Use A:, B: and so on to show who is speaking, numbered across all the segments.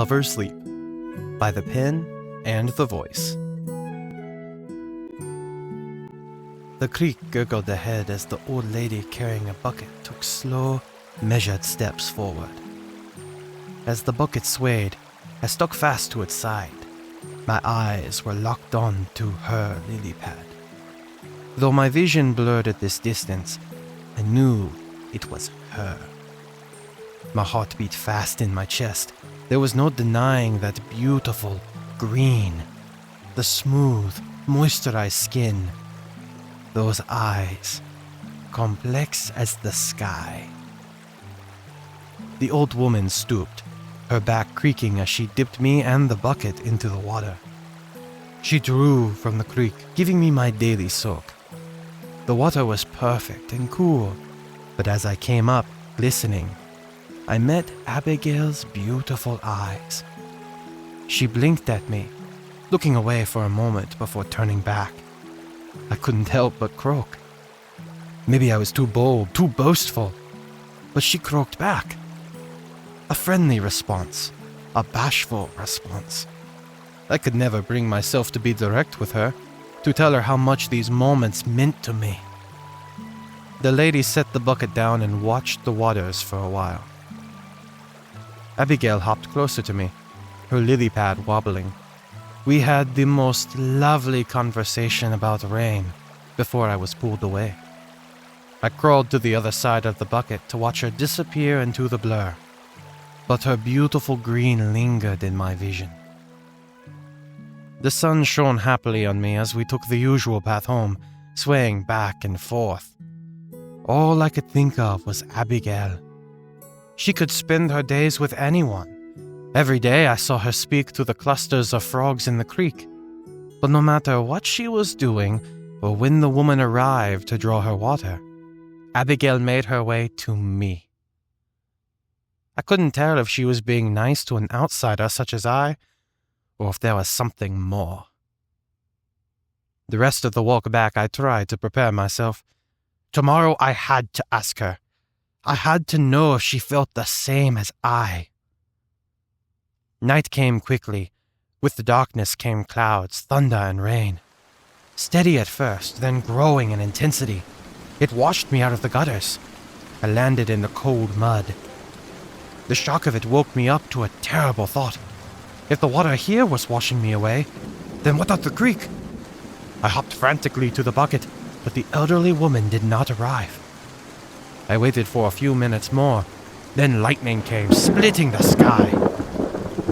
A: Lover's Sleep by the pen and the voice. The creek gurgled ahead as the old lady carrying a bucket took slow, measured steps forward. As the bucket swayed, I stuck fast to its side. My eyes were locked on to her lily pad. Though my vision blurred at this distance, I knew it was her. My heart beat fast in my chest. There was no denying that beautiful green, the smooth, moisturized skin, those eyes, complex as the sky. The old woman stooped, her back creaking as she dipped me and the bucket into the water. She drew from the creek, giving me my daily soak. The water was perfect and cool, but as I came up, glistening, I met Abigail's beautiful eyes. She blinked at me, looking away for a moment before turning back. I couldn't help but croak. Maybe I was too bold, too boastful, but she croaked back. A friendly response, a bashful response. I could never bring myself to be direct with her, to tell her how much these moments meant to me. The lady set the bucket down and watched the waters for a while. Abigail hopped closer to me, her lily pad wobbling. We had the most lovely conversation about rain before I was pulled away. I crawled to the other side of the bucket to watch her disappear into the blur, but her beautiful green lingered in my vision. The sun shone happily on me as we took the usual path home, swaying back and forth. All I could think of was Abigail. She could spend her days with anyone. Every day I saw her speak to the clusters of frogs in the creek. But no matter what she was doing, or when the woman arrived to draw her water, Abigail made her way to me. I couldn't tell if she was being nice to an outsider such as I, or if there was something more. The rest of the walk back I tried to prepare myself. Tomorrow I had to ask her. I had to know if she felt the same as I. Night came quickly. With the darkness came clouds, thunder, and rain. Steady at first, then growing in intensity. It washed me out of the gutters. I landed in the cold mud. The shock of it woke me up to a terrible thought. If the water here was washing me away, then what of the creek? I hopped frantically to the bucket, but the elderly woman did not arrive. I waited for a few minutes more. Then lightning came, splitting the sky.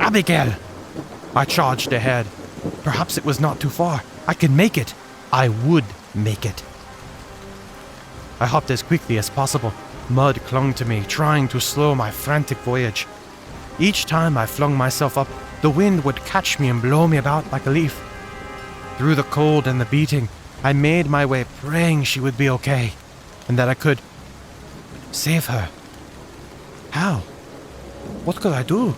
A: Abigail! I charged ahead. Perhaps it was not too far. I could make it. I would make it. I hopped as quickly as possible. Mud clung to me, trying to slow my frantic voyage. Each time I flung myself up, the wind would catch me and blow me about like a leaf. Through the cold and the beating, I made my way praying she would be okay, and that I could save her. How? What could I do?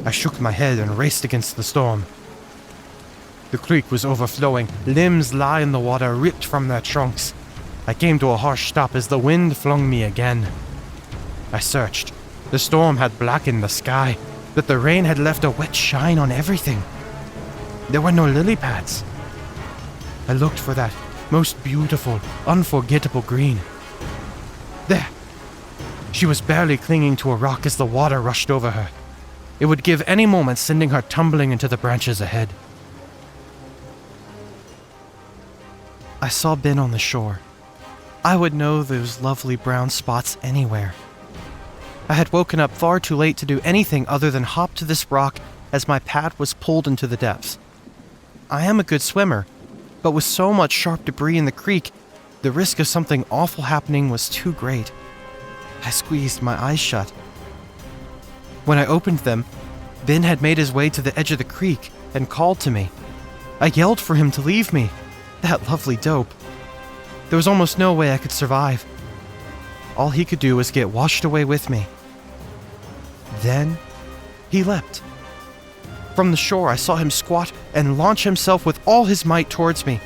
A: I shook my head and raced against the storm. The creek was overflowing, limbs lay in the water, ripped from their trunks. I came to a harsh stop as the wind flung me again. I searched. The storm had blackened the sky, but the rain had left a wet shine on everything. There were no lily pads. I looked for that most beautiful, unforgettable green. There! She was barely clinging to a rock as the water rushed over her. It would give any moment, sending her tumbling into the branches ahead. I saw Ben on the shore. I would know those lovely brown spots anywhere. I had woken up far too late to do anything other than hop to this rock as my pad was pulled into the depths. I am a good swimmer, but with so much sharp debris in the creek, the risk of something awful happening was too great. I squeezed my eyes shut. When I opened them, Ben had made his way to the edge of the creek and called to me. I yelled for him to leave me. That lovely dope. There was almost no way I could survive. All he could do was get washed away with me. Then, he leapt. From the shore, I saw him squat and launch himself with all his might towards me.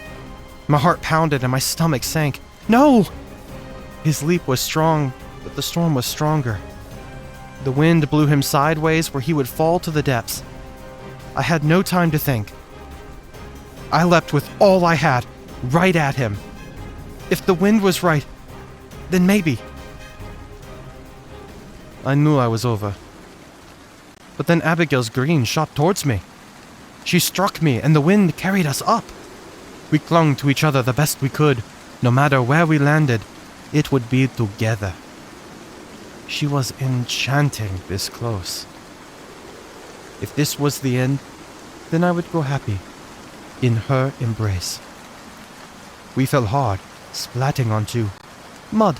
A: My heart pounded and my stomach sank. No! His leap was strong, but the storm was stronger. The wind blew him sideways where he would fall to the depths. I had no time to think. I leapt with all I had, right at him. If the wind was right, then maybe. I knew I was over. But then Abigail's green shot towards me. She struck me and the wind carried us up. We clung to each other the best we could. No matter where we landed, it would be together. She was enchanting this close. If this was the end, then I would go happy in her embrace. We fell hard, splatting onto mud.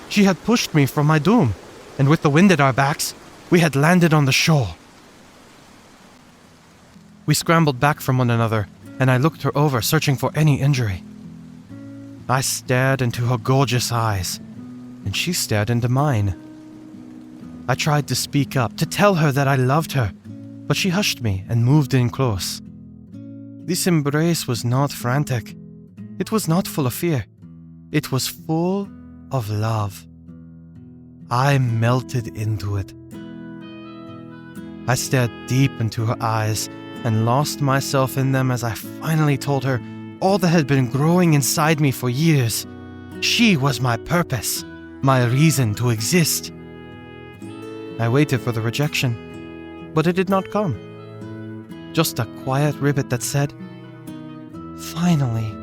A: She had pushed me from my doom, and with the wind at our backs, we had landed on the shore. We scrambled back from one another, and I looked her over, searching for any injury. I stared into her gorgeous eyes, and she stared into mine. I tried to speak up, to tell her that I loved her, but she hushed me and moved in close. This embrace was not frantic. It was not full of fear. It was full of love. I melted into it. I stared deep into her eyes and lost myself in them as I finally told her all that had been growing inside me for years. She was my purpose, my reason to exist. I waited for the rejection, but it did not come. Just a quiet ribbit that said, "Finally."